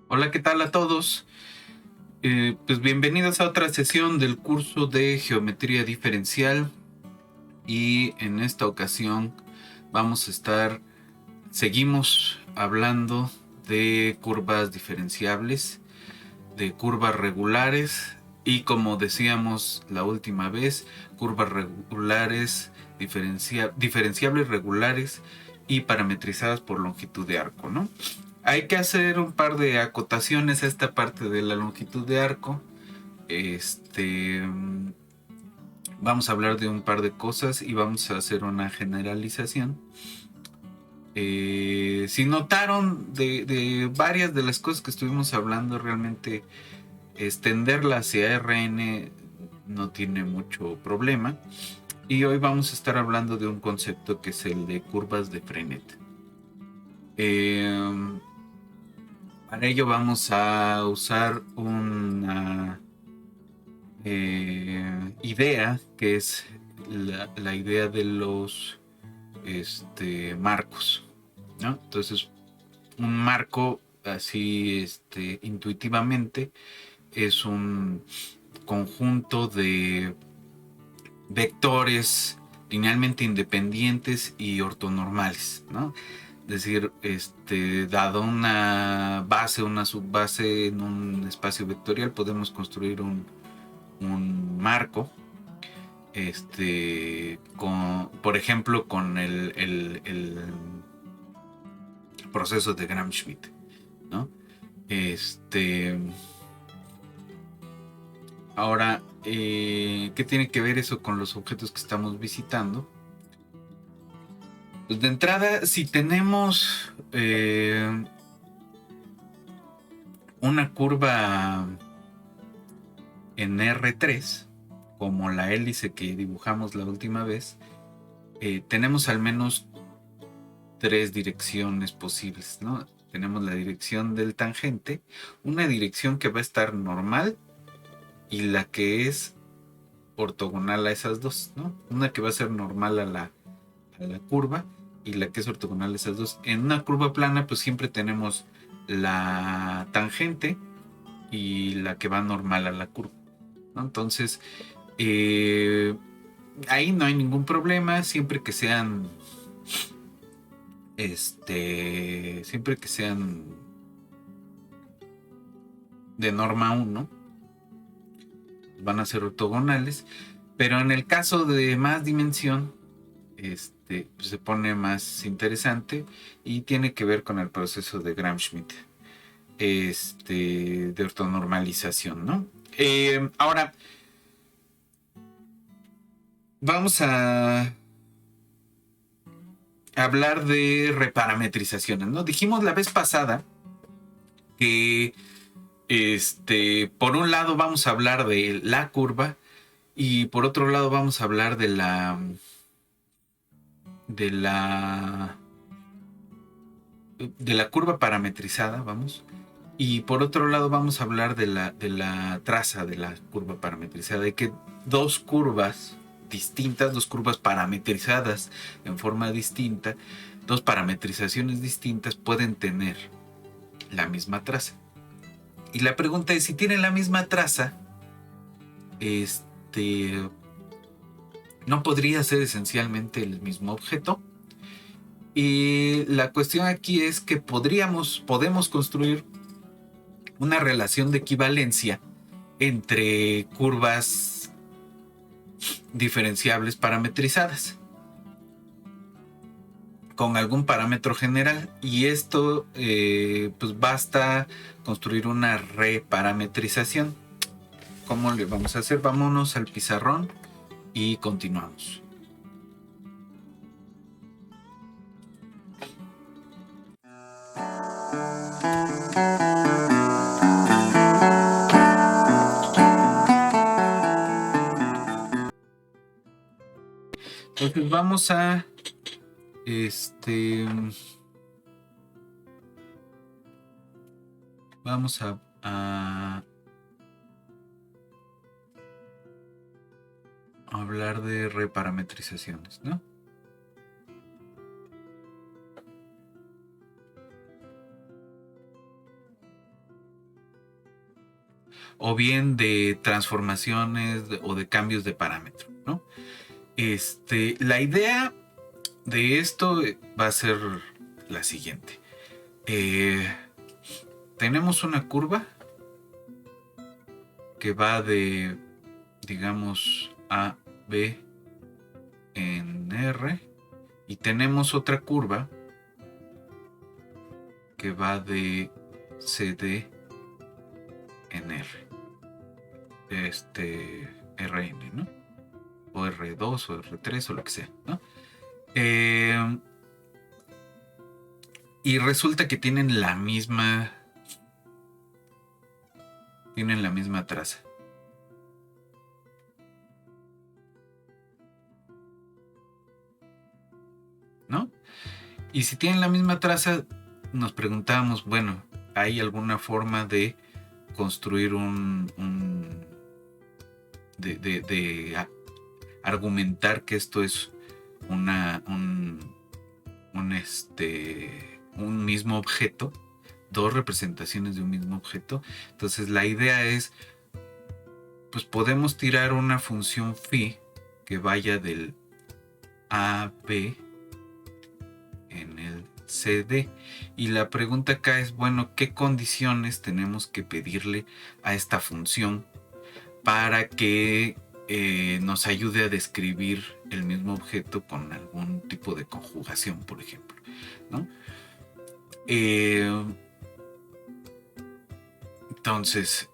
Hola, ¿qué tal a todos? Pues bienvenidos a otra sesión del curso de geometría diferencial y en esta ocasión seguimos hablando de curvas diferenciables, de curvas regulares y como decíamos la última vez, curvas regulares, diferenciables regulares y parametrizadas por longitud de arco, ¿no? Hay que hacer un par de acotaciones a esta parte de la longitud de arco. Este, Vamos a hablar de un par de cosas y vamos a hacer una generalización. Si notaron de varias de las cosas que estuvimos hablando, realmente extenderla hacia Rn no tiene mucho problema. Y hoy vamos a estar hablando de un concepto que es el de curvas de Frenet. Para ello vamos a usar una idea que es la idea de los marcos, ¿no? Entonces, un marco así intuitivamente es un conjunto de vectores linealmente independientes y ortonormales, ¿no? Es decir, dado una base, una subbase en un espacio vectorial, podemos construir un marco, por ejemplo, con el proceso de Gram-Schmidt, ¿no? Ahora, ¿qué tiene que ver eso con los objetos que estamos visitando? Pues de entrada, si tenemos una curva en R3, como la hélice que dibujamos la última vez, tenemos al menos tres direcciones posibles, ¿no? Tenemos la dirección del tangente, una dirección que va a estar normal y la que es ortogonal a esas dos, ¿no? Una que va a ser normal a la curva y la que es ortogonal a esas dos. En una curva plana, pues siempre tenemos la tangente y la que va normal a la curva, ¿no? Entonces, ahí no hay ningún problema, siempre que sean de norma 1, van a ser ortogonales, pero en el caso de más dimensión, pues se pone más interesante y tiene que ver con el proceso de Gram-Schmidt, de ortonormalización, ¿no? Ahora, vamos a hablar de reparametrizaciones, ¿no? Dijimos la vez pasada que por un lado vamos a hablar de la curva y por otro lado vamos a hablar de la de la curva parametrizada, vamos, y por otro lado vamos a hablar de la traza de la curva parametrizada, de que dos curvas distintas, dos curvas parametrizadas en forma distinta, dos parametrizaciones distintas pueden tener la misma traza. Y la pregunta es, si tienen la misma traza, ¿no podría ser esencialmente el mismo objeto? Y la cuestión aquí es que podemos construir una relación de equivalencia entre curvas diferenciables parametrizadas con algún parámetro general, y esto pues basta construir una reparametrización. ¿Cómo le vamos a hacer? Vámonos al pizarrón y continuamos. Entonces vamos a vamos a hablar de reparametrizaciones, ¿no? o bien de transformaciones o de cambios de parámetro, ¿no? La idea de esto va a ser la siguiente. Tenemos una curva que va de, digamos, A, B en R, y tenemos otra curva que va de CD en R. RN, ¿no? O R2 o R3 o lo que sea, ¿no? Y resulta que tienen la misma traza. ¿No? Y si tienen la misma traza, nos preguntamos, bueno, ¿hay alguna forma de construir de argumentar que esto es un mismo objeto, dos representaciones de un mismo objeto? Entonces la idea es, pues podemos tirar una función phi que vaya del AB en el CD, y la pregunta acá es, bueno, ¿qué condiciones tenemos que pedirle a esta función para que nos ayude a describir el mismo objeto con algún tipo de conjugación, por ejemplo, ¿no? Entonces,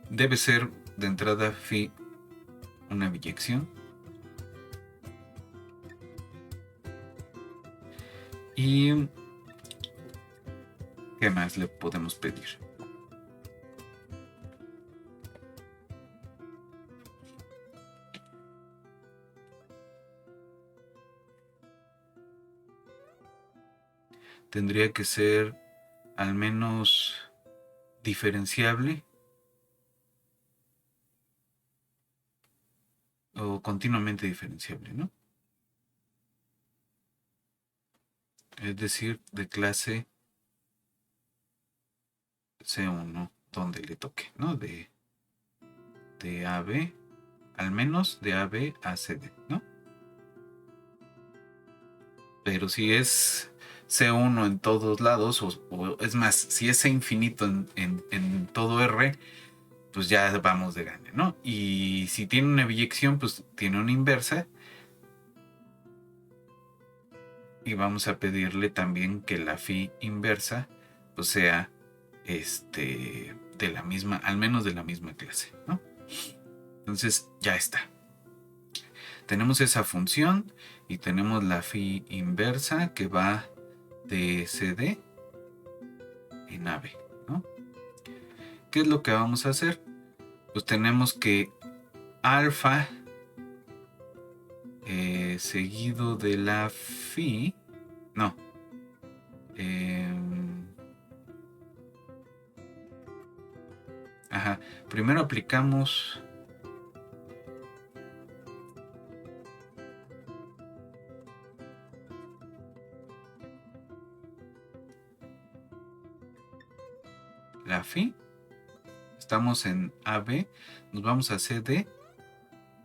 debe ser de entrada phi una biyección, y ¿qué más le podemos pedir? Tendría que ser al menos diferenciable o continuamente diferenciable, ¿no? Es decir, de clase C1, donde le toque, ¿no? De AB, al menos de AB a CD, ¿no? Pero si es C1 en todos lados, o es más, si es C infinito en todo R, pues ya vamos de gane, ¿no? Y si tiene una biyección, pues tiene una inversa, y vamos a pedirle también que la phi inversa pues sea de la misma, al menos de la misma clase, ¿no? Entonces ya está. Tenemos esa función y tenemos la phi inversa que va de CD en AB, ¿no? ¿Qué es lo que vamos a hacer? Pues tenemos que alfa seguido de la phi, no, primero aplicamos la phi, estamos en AB, nos vamos a CD,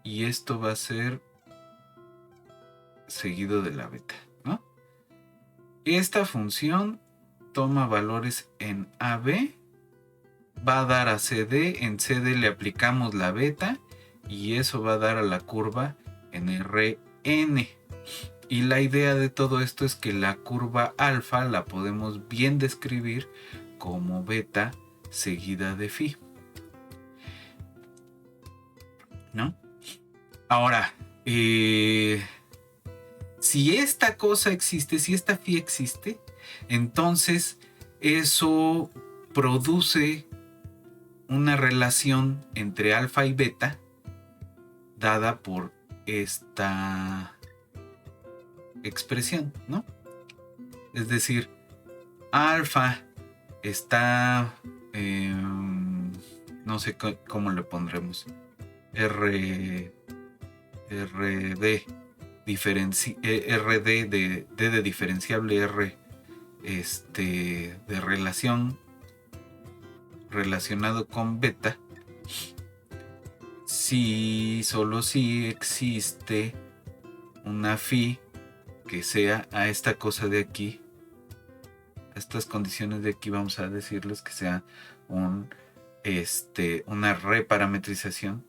y esto va a ser seguido de la beta, ¿no? Esta función toma valores en AB, va a dar a CD, en CD le aplicamos la beta, y eso va a dar a la curva en RN. Y la idea de todo esto es que la curva alfa la podemos bien describir como beta seguida de phi, ¿no? Ahora, si esta cosa existe, si esta phi existe, entonces eso produce una relación entre alfa y beta dada por esta expresión, ¿no? Es decir, alfa está, no sé cómo le pondremos, RD de diferenciable R de relación relacionado con beta, solo si existe una phi que sea a esta cosa de aquí, a estas condiciones de aquí, vamos a decirles que sea una reparametrización,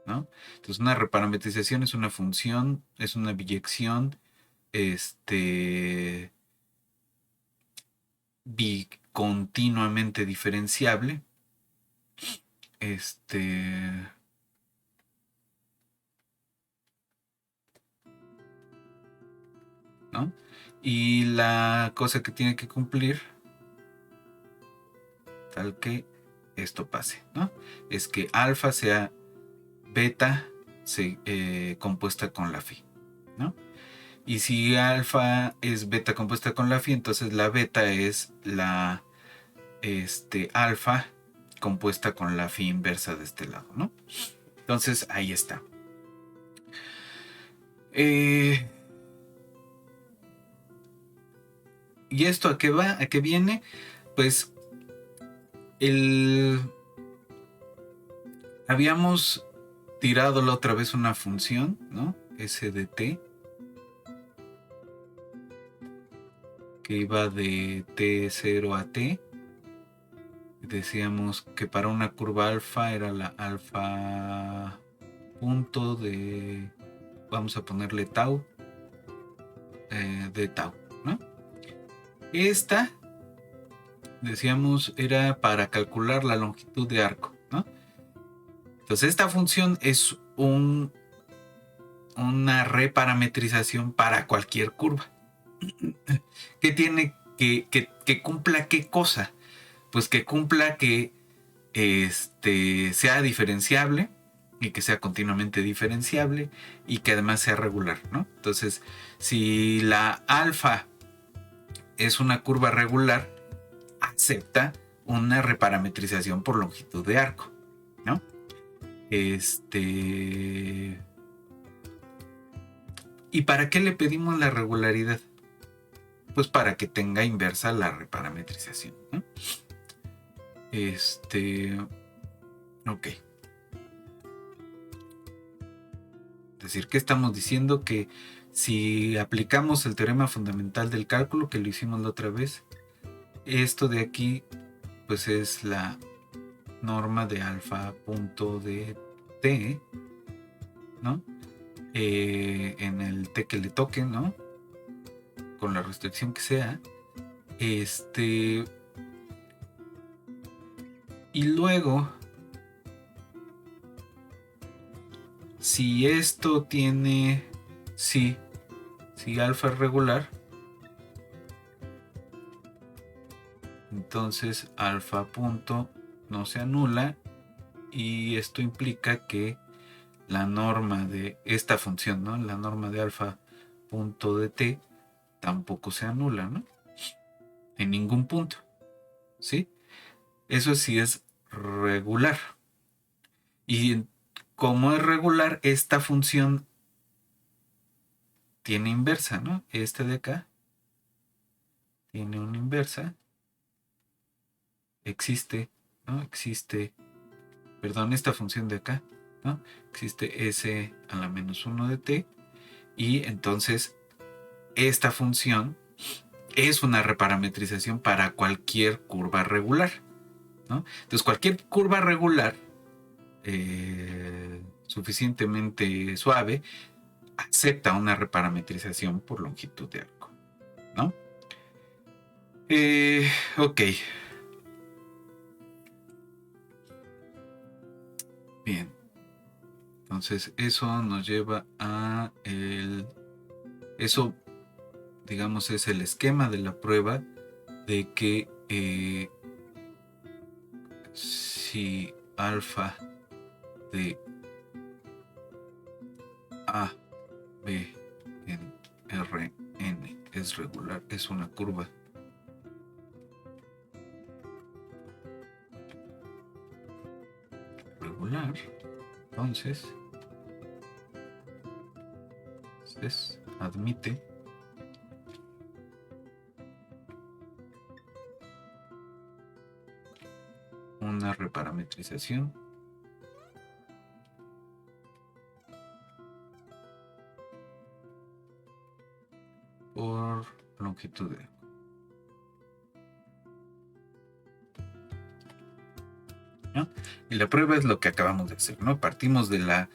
¿no? Entonces una reparametrización es una función, es una biyección bicontinuamente diferenciable, ¿no? Y la cosa que tiene que cumplir, tal que esto pase, ¿no? Es que alfa sea beta compuesta con la phi, ¿no? Y si alfa es beta compuesta con la phi, entonces la beta es la alfa compuesta con la phi inversa de este lado, ¿no? Entonces ahí está. ¿Y esto a qué va? ¿A qué viene? Pues habíamos tirado la otra vez una función, ¿no? S de t, que iba de t0 a t. Decíamos que para una curva alfa era la alfa punto de, vamos a ponerle tau, de tau, ¿no? Esta, decíamos, era para calcular la longitud de arco, ¿no? Entonces esta función es una reparametrización para cualquier curva. ¿Qué tiene que cumpla qué cosa? Pues que cumpla que sea diferenciable y que sea continuamente diferenciable y que además sea regular, ¿no? Entonces, si la alfa es una curva regular, acepta una reparametrización por longitud de arco, ¿no? ¿Y para qué le pedimos la regularidad? Pues para que tenga inversa la reparametrización, ¿no? Ok. Es decir, que estamos diciendo que si aplicamos el teorema fundamental del cálculo, que lo hicimos la otra vez, esto de aquí pues es la norma de alfa punto de t, ¿no? En el t que le toque, ¿no? Con la restricción que sea. Y luego, si esto tiene, si alfa es regular, entonces alfa punto no se anula y esto implica que la norma de esta función, ¿no? La norma de alfa punto de t tampoco se anula, ¿no? En ningún punto, ¿sí? Eso sí es regular. Y como es regular, esta función tiene inversa, ¿no? Este de acá tiene una inversa. Existe, ¿no? Perdón, esta función de acá, ¿no? Existe s a la menos 1 de t. Y entonces esta función es una reparametrización para cualquier curva regular, ¿no? Entonces cualquier curva regular suficientemente suave acepta una reparametrización por longitud de arco, ¿no? Ok. Bien. Entonces eso nos lleva a eso, digamos, es el esquema de la prueba de que si alfa de A, B en Rn es regular, es una curva regular, entonces Entonces, admite una reparametrización por longitud de arco. ¿No? Y la prueba es lo que acabamos de hacer, ¿no? Partimos de la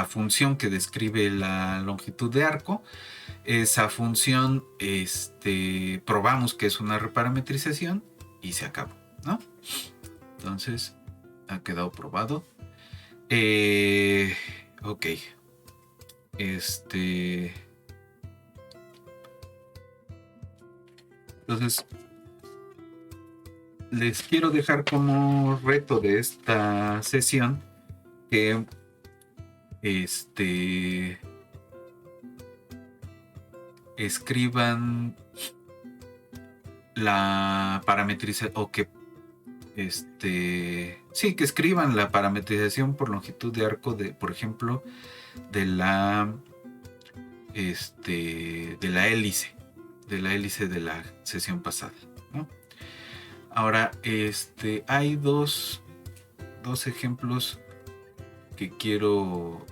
función que describe la longitud de arco. Esa función probamos que es una reparametrización y se acabó, ¿no? Entonces ha quedado probado. Ok. Entonces les quiero dejar como reto de esta sesión que escriban la parametrización o que sí, que escriban la parametrización por longitud de arco de, por ejemplo, de la hélice de la sesión pasada, ¿no? Ahora, hay dos ejemplos que quiero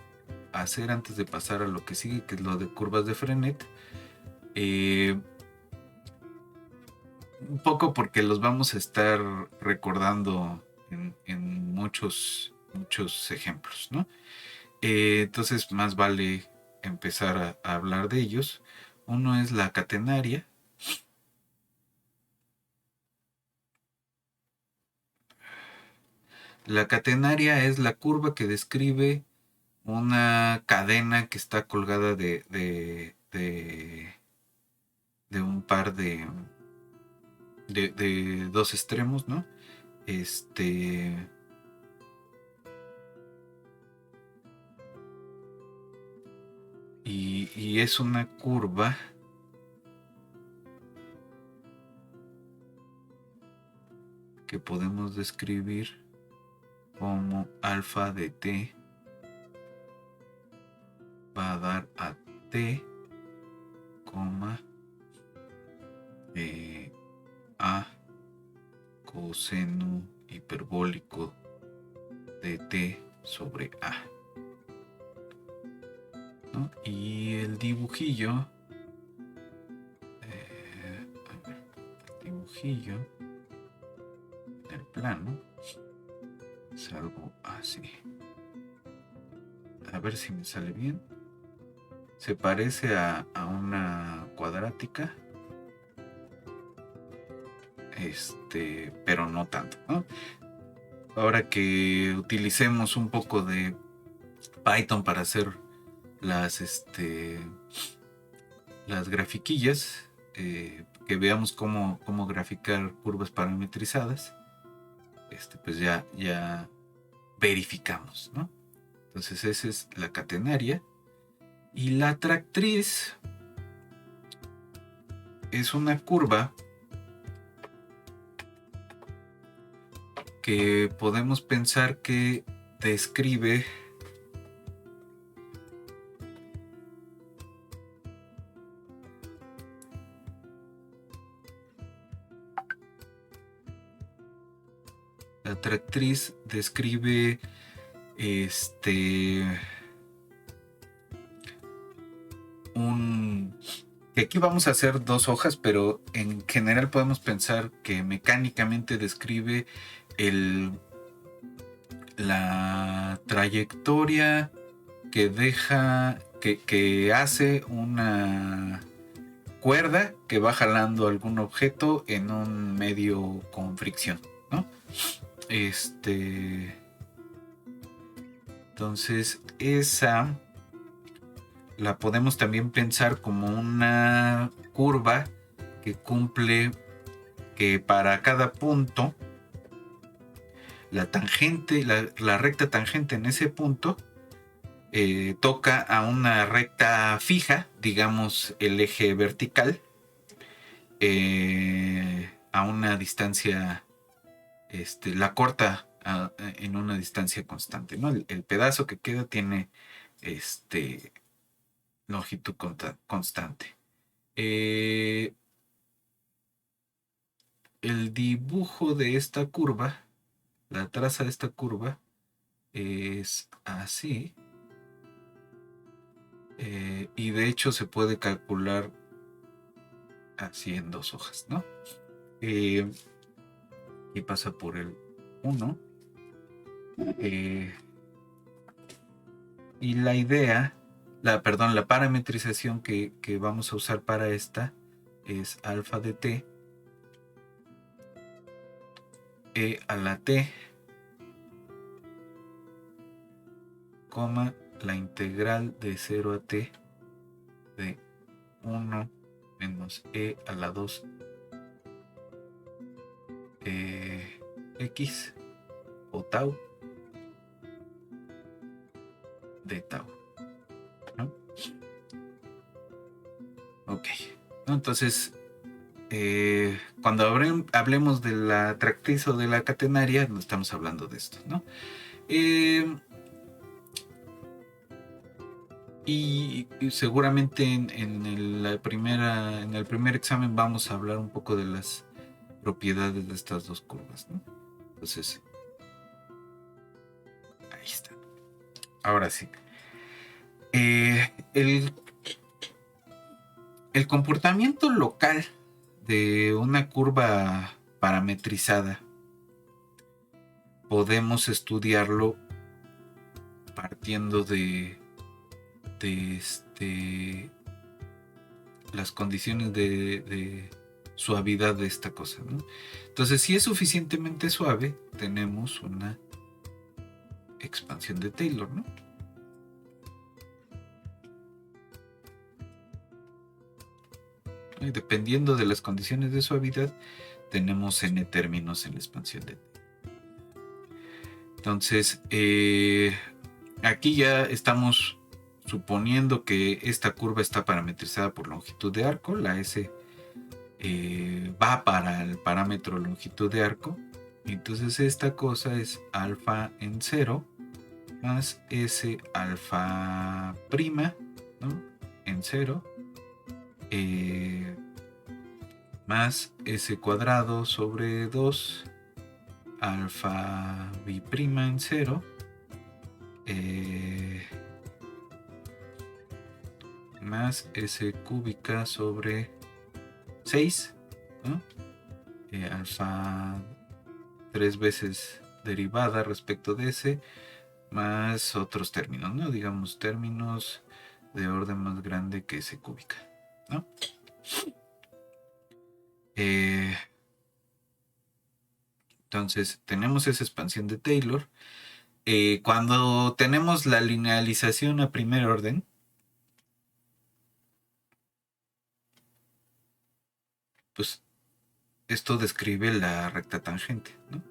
hacer antes de pasar a lo que sigue, que es lo de curvas de Frenet. Un poco porque los vamos a estar recordando en muchos ejemplos, ¿no? Entonces más vale empezar a hablar de ellos. Uno es la catenaria. La catenaria es la curva que describe una cadena que está colgada de un par de dos extremos, ¿no? Y es una curva que podemos describir como alfa de t va a dar a t, a coseno hiperbólico de t sobre a, ¿no? Y el dibujillo en el plano es algo así. A ver si me sale bien. Se parece a una cuadrática, pero no tanto, ¿no? Ahora que utilicemos un poco de Python para hacer las grafiquillas, que veamos cómo graficar curvas parametrizadas, pues ya verificamos, ¿no? Entonces esa es la catenaria. Y la tractriz es una curva que podemos pensar que describe que aquí vamos a hacer dos hojas, pero en general podemos pensar que mecánicamente describe la trayectoria que deja, que hace una cuerda que va jalando algún objeto en un medio con fricción, ¿no? Entonces esa la podemos también pensar como una curva que cumple que para cada punto la tangente, la recta tangente en ese punto toca a una recta fija, digamos el eje vertical, a una distancia, la corta en una distancia constante, ¿no? El pedazo que queda tiene longitud constante. El dibujo de esta curva, la traza de esta curva, es así. Y de hecho se puede calcular así en 2 hojas, ¿no? Y pasa por el 1. Y la idea, la parametrización que vamos a usar para esta es alfa de t, e a la t, coma, la integral de 0 a t de 1 menos e a la 2 x o tau de tau, ¿no? Ok, ¿no? Entonces cuando hablemos de la tractriz o de la catenaria, no estamos hablando de esto, ¿no? Y seguramente en el primer examen vamos a hablar un poco de las propiedades de estas dos curvas, ¿no? Entonces, ahí está. Ahora sí. El comportamiento local de una curva parametrizada podemos estudiarlo partiendo de las condiciones de suavidad de esta cosa, ¿no? Entonces, si es suficientemente suave, tenemos una expansión de Taylor, ¿no? Y dependiendo de las condiciones de suavidad, tenemos n términos en la expansión de Taylor. Entonces, aquí ya estamos suponiendo que esta curva está parametrizada por longitud de arco, la S va para el parámetro longitud de arco, entonces esta cosa es alfa en 0 más S alfa prima, ¿no? En 0 más S cuadrado sobre 2 alfa b' en 0 más S cúbica sobre 6, ¿no? Alfa 3 veces derivada respecto de S más otros términos, ¿no? Digamos términos de orden más grande que S cúbica, ¿no? Entonces tenemos esa expansión de Taylor. Cuando tenemos la linealización a primer orden, pues esto describe la recta tangente, ¿no?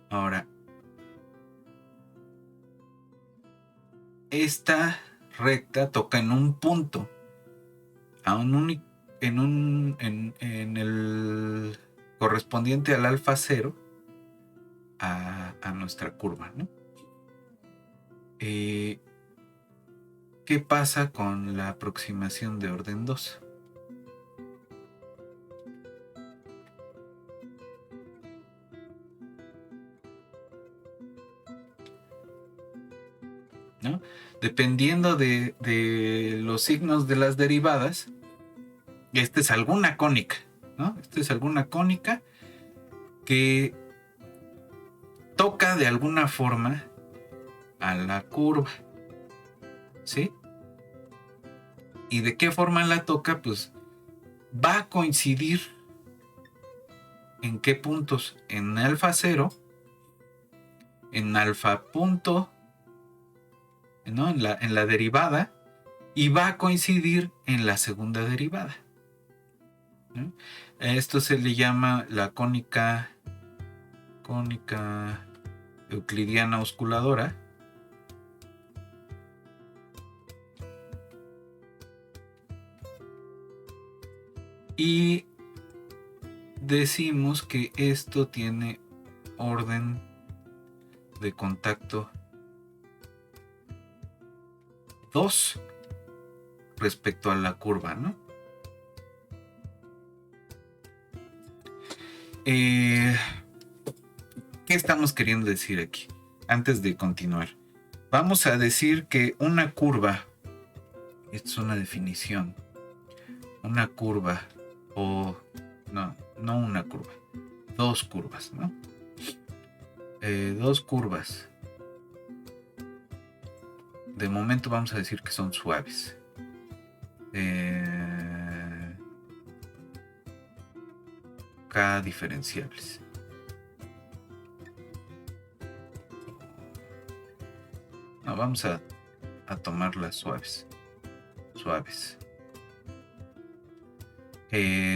Ahora, esta recta toca en un punto, en el correspondiente al alfa 0 a nuestra curva, ¿no? ¿Qué pasa con la aproximación de orden 2? ¿No? Dependiendo de los signos de las derivadas, esta es alguna cónica, ¿no? Esta es alguna cónica que toca de alguna forma a la curva, ¿sí? ¿Y de qué forma la toca? Pues va a coincidir en qué puntos, en alfa 0, en alfa punto, ¿no? en la derivada, y va a coincidir en la segunda derivada, ¿no? Esto se le llama la cónica euclidiana osculadora. Y decimos que esto tiene orden de contacto 2 respecto a la curva, ¿no? ¿Qué estamos queriendo decir aquí? Antes de continuar, vamos a decir que una curva, esta es una definición, una curva, o no una curva, dos curvas, ¿no? Dos curvas. De momento vamos a decir que son suaves. K diferenciables. No, vamos a tomarlas suaves.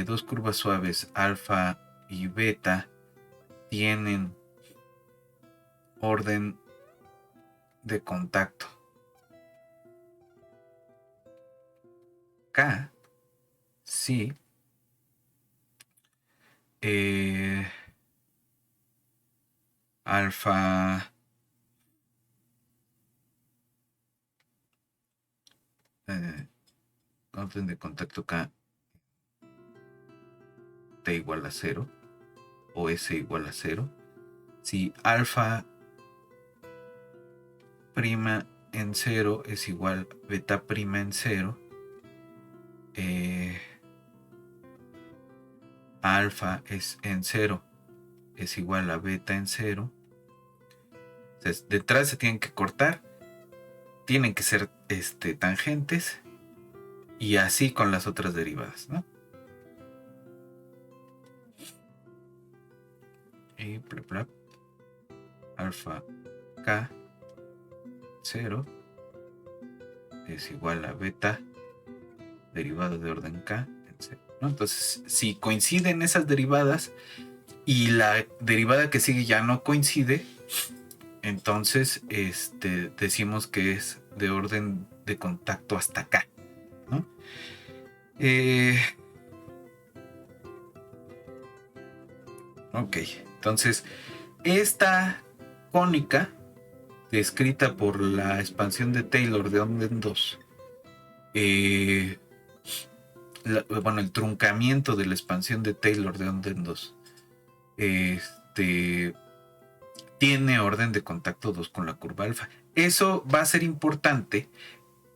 Dos curvas suaves, alfa y beta, tienen orden de contacto K, sí, alfa orden de contacto K T igual a 0 o S igual a 0. Si alfa prima en 0 es igual a beta prima en 0, alfa es en 0 es igual a beta en 0. Entonces, detrás se tienen que cortar, tienen que ser tangentes, y así con las otras derivadas, ¿no? Y bla, bla, alfa K 0 es igual a beta derivada de orden K en 0, ¿no? Entonces, si coinciden esas derivadas y la derivada que sigue ya no coincide, entonces decimos que es de orden de contacto hasta acá, ¿no? Ok, entonces esta cónica descrita por la expansión de Taylor de Ogden 2, bueno, el truncamiento de la expansión de Taylor de Ogden 2, tiene orden de contacto 2 con la curva alfa. Eso va a ser importante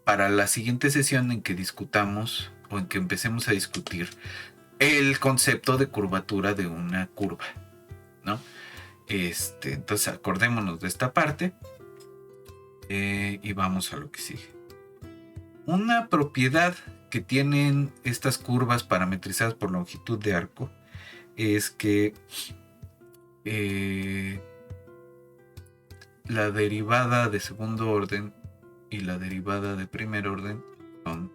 para la siguiente sesión en que discutamos o en que empecemos a discutir el concepto de curvatura de una curva, ¿no? Entonces acordémonos de esta parte y vamos a lo que sigue. Una propiedad que tienen estas curvas parametrizadas por longitud de arco es que la derivada de segundo orden y la derivada de primer orden son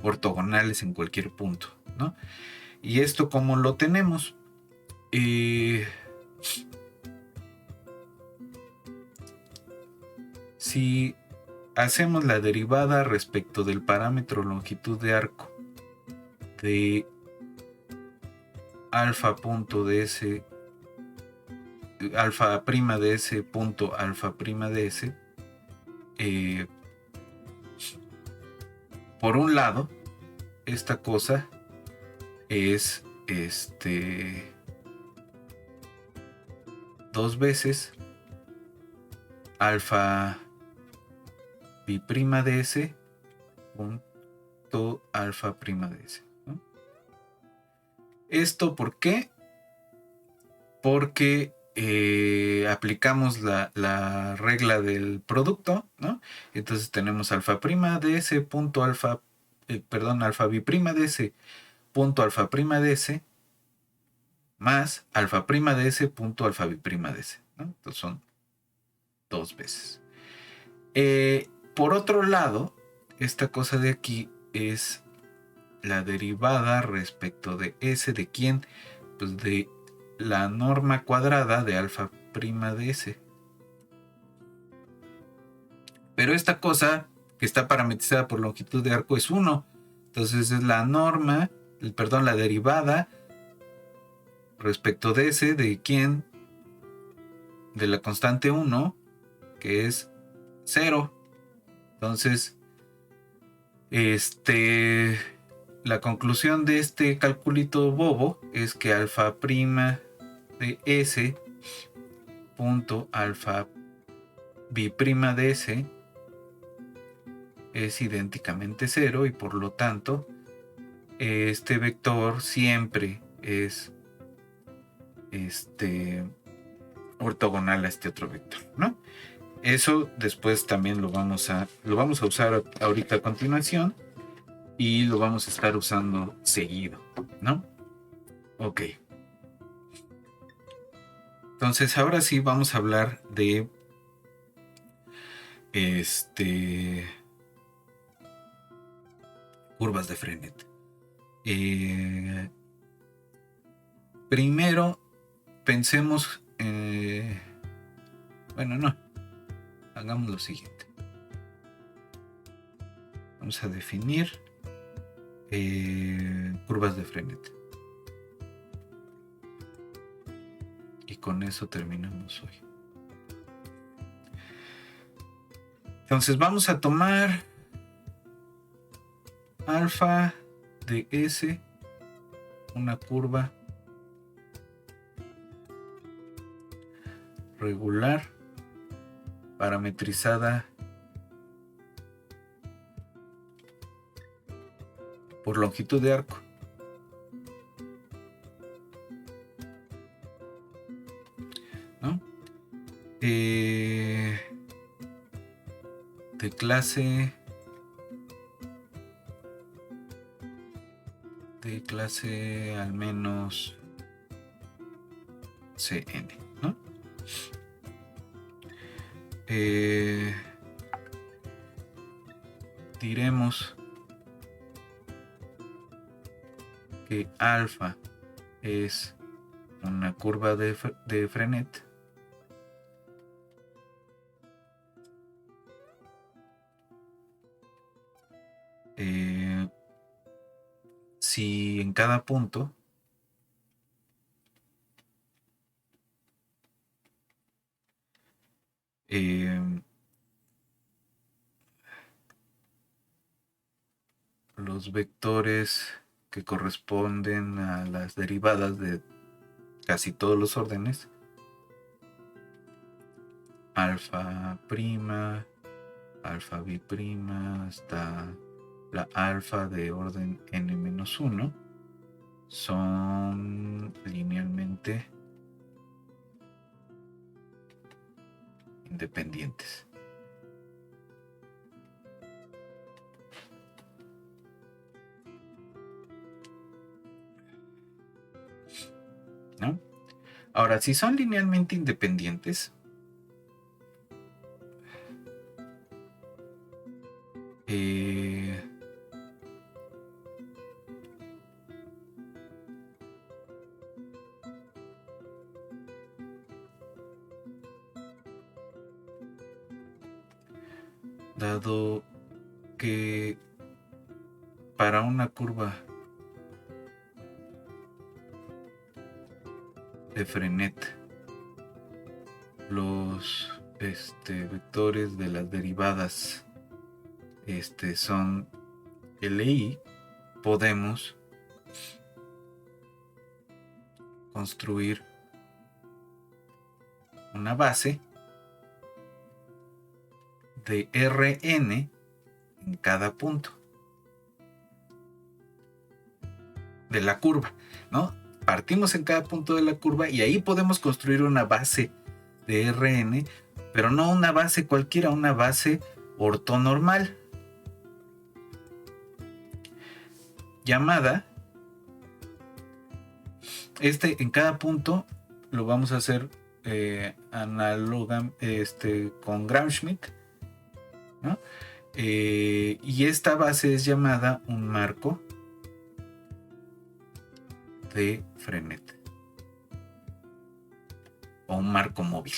ortogonales en cualquier punto, ¿no? Y esto, ¿cómo lo tenemos? Si hacemos la derivada respecto del parámetro longitud de arco de alfa punto de S, alfa prima de S punto alfa prima de S, por un lado, esta cosa es dos veces alfa biprima de S punto alfa prima de S, ¿no? ¿Esto por qué? Porque aplicamos la regla del producto, ¿no? Entonces tenemos alfa prima de S punto alfa, alfa biprima de S punto alfa prima de S más alfa prima de S punto alfa biprima de S, ¿no? Entonces son dos veces. Por otro lado, esta cosa de aquí es la derivada respecto de S de quién, pues de la norma cuadrada de alfa prima de S. Pero esta cosa que está parametrizada por longitud de arco es 1. Entonces es la norma, la derivada respecto de ese, de quién, de la constante 1, que es 0. Entonces, la conclusión de este calculito bobo es que alfa prima de S punto alfa biprima de S es idénticamente 0 y por lo tanto este vector siempre es ortogonal a este otro vector, ¿no? Eso después también lo vamos a usar ahorita a continuación y lo vamos a estar usando seguido, ¿no? Ok. Entonces ahora sí vamos a hablar de curvas de Frenet. Primero pensemos, hagamos lo siguiente. Vamos a definir curvas de Frenet. Y con eso terminamos hoy. Entonces vamos a tomar alfa de S, una curva regular parametrizada por longitud de arco. ¿No? De clase al menos CN, ¿no? Diremos que alfa es una curva de Frenet si en cada punto los vectores que corresponden a las derivadas de casi todos los órdenes, alfa prima, alfa biprima, hasta la alfa de orden n-1, son linealmente independientes. ¿No? Ahora, si son linealmente independientes, dado que para una curva de Frenet los vectores de las derivadas son LI, podemos construir una base de Rn en cada punto de la curva, ¿no? Partimos en cada punto de la curva y ahí podemos construir una base de Rn, pero no una base cualquiera, una base ortonormal llamada, en cada punto lo vamos a hacer análoga con Gram-Schmidt, ¿no? Y esta base es llamada un marco de Frenet o un marco móvil,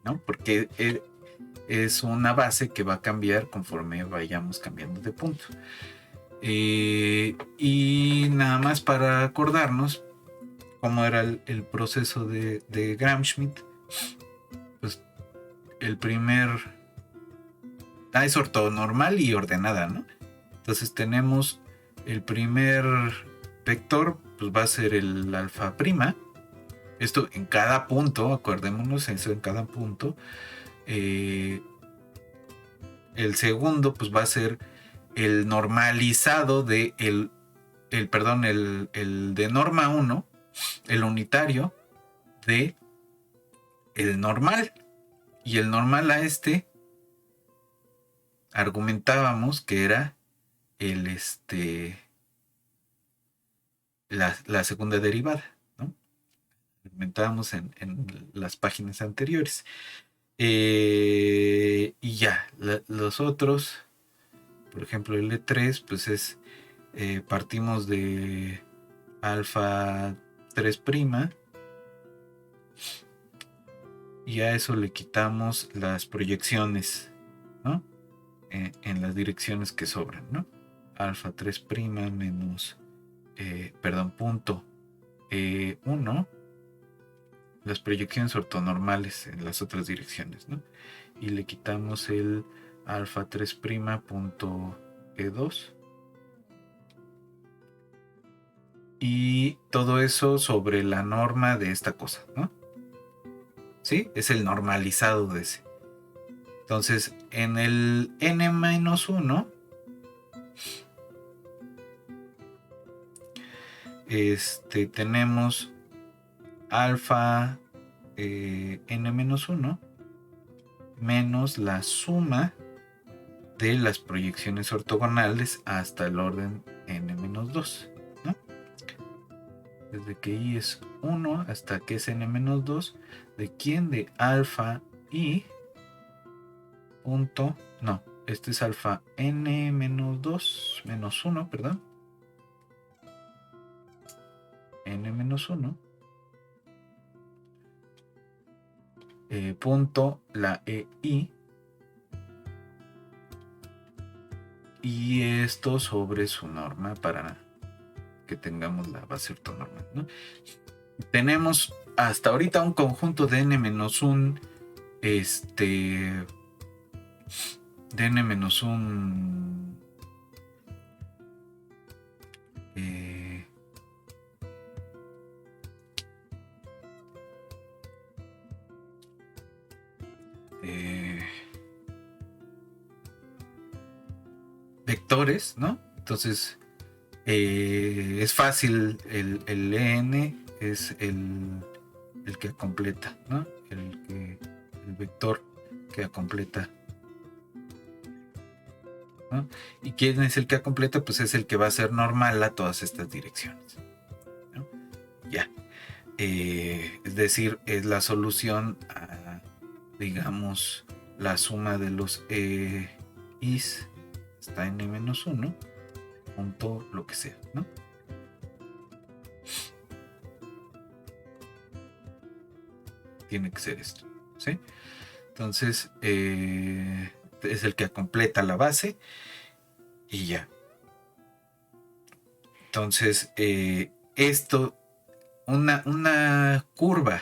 ¿no? Porque es una base que va a cambiar conforme vayamos cambiando de punto. Y nada más para acordarnos cómo era el proceso de Gram-Schmidt, pues el primer... es ortonormal y ordenada, ¿no? Entonces tenemos el primer vector, pues va a ser el alfa prima. Esto en cada punto, acordémonos, eso en cada punto. El segundo, pues va a ser el normalizado de el de norma 1, el unitario de el normal. Y el normal a este argumentábamos que era el la segunda derivada, ¿no? Argumentábamos en las páginas anteriores. Y ya, los otros, por ejemplo el E3, pues es, partimos de alfa 3' y a eso le quitamos las proyecciones, ¿no? En las direcciones que sobran, ¿no? Alfa 3' menos, punto 1, las proyecciones ortonormales en las otras direcciones, ¿no? Y le quitamos el alfa 3' punto E2. Y todo eso sobre la norma de esta cosa, ¿no? ¿Sí? Es el normalizado de ese. Entonces, en el n-1, tenemos alfa n-1 menos la suma de las proyecciones ortogonales hasta el orden n-2, ¿no? Desde que i es 1 hasta que es n-2, ¿de quién? De alfa i punto, no, este es alfa n-2 menos 1, perdón, n-1 punto la EI, y esto sobre su norma para que tengamos la base ortonormal, ¿no? Tenemos hasta ahorita un conjunto de n-1 de n-1 vectores, ¿no? Entonces es fácil, el en es el que completa, ¿no? El vector que completa, ¿no? ¿Y quién es el que completa? Pues es el que va a ser normal a todas estas direcciones, ¿no? Ya. Es decir, es la solución a, digamos, la suma de los is hasta n-1 punto lo que sea, ¿no? Tiene que ser esto, ¿sí? Entonces es el que completa la base y ya. Entonces esto, una curva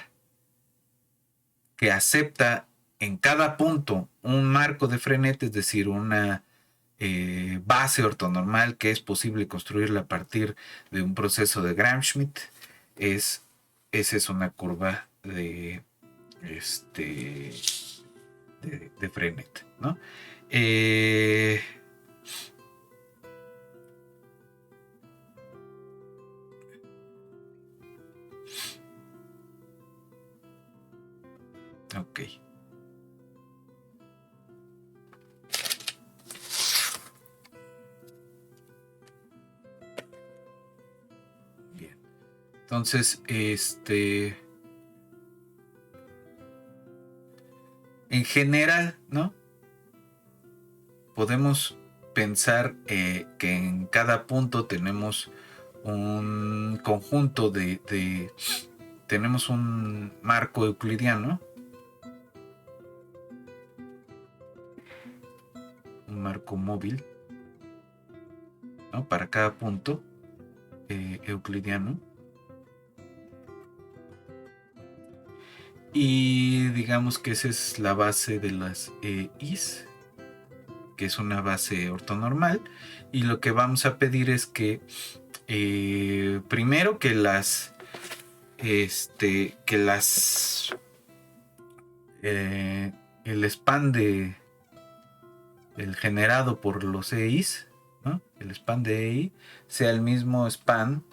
que acepta en cada punto un marco de Frenet, es decir, una base ortonormal que es posible construirla a partir de un proceso de Gram-Schmidt, esa es una curva de Frenet, ¿no? Ok. Bien. Entonces, en general, ¿no? Podemos pensar que en cada punto tenemos un conjunto tenemos un marco euclidiano, un marco móvil, ¿no? Para cada punto euclidiano. Y digamos que esa es la base de las Is, que es una base ortonormal. Y lo que vamos a pedir es que primero que las el span el generado por los EIs, ¿no? El span de EI sea el mismo span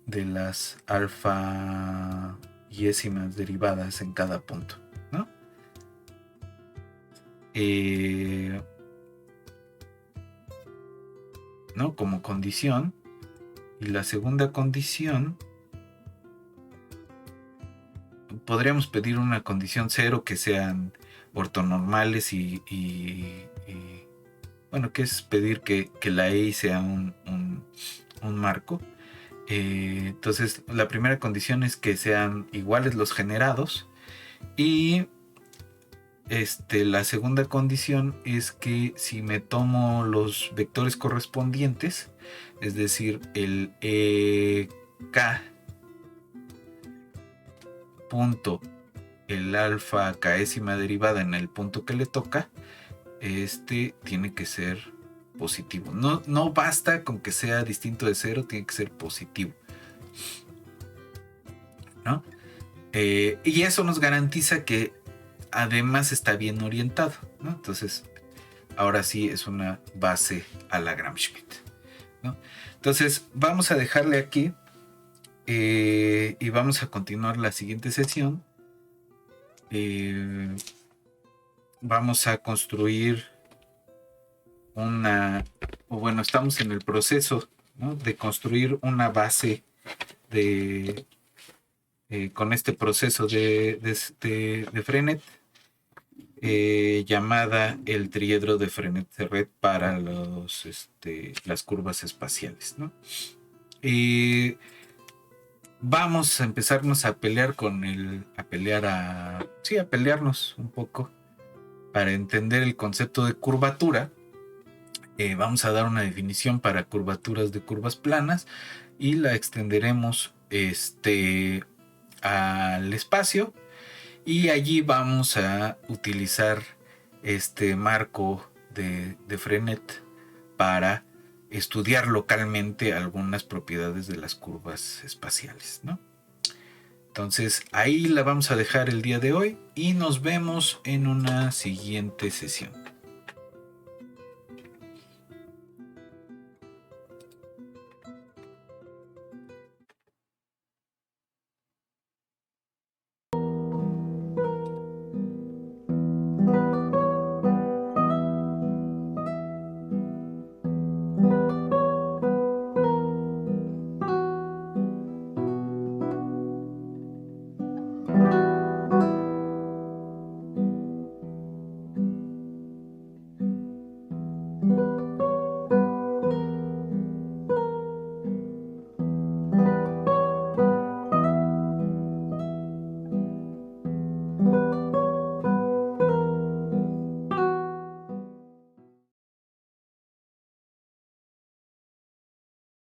de las alfa yésimas derivadas en cada punto, ¿no? ¿No? Como condición. Y la segunda condición, podríamos pedir una condición 0 que sean ortonormales y bueno, que es pedir que la EI sea un marco. Entonces la primera condición es que sean iguales los generados, y la segunda condición es que si me tomo los vectores correspondientes, es decir, el EK punto, el alfa késima derivada en el punto que le toca, tiene que ser positivo. No basta con que sea distinto de 0, tiene que ser positivo, ¿no? Y eso nos garantiza que además está bien orientado, ¿no? Entonces, ahora sí es una base a la Gram-Schmidt, ¿no? Entonces, vamos a dejarle aquí y vamos a continuar la siguiente sesión. Vamos a construir estamos en el proceso, ¿no?, de construir una base con este proceso de Frenet, llamada el triedro de Frenet-Serret para las curvas espaciales, ¿no? Vamos a empezarnos a pelear a pelearnos un poco para entender el concepto de curvatura. Vamos a dar una definición para curvaturas de curvas planas y la extenderemos al espacio, y allí vamos a utilizar este marco de Frenet para estudiar localmente algunas propiedades de las curvas espaciales, ¿no? Entonces ahí la vamos a dejar el día de hoy y nos vemos en una siguiente sesión.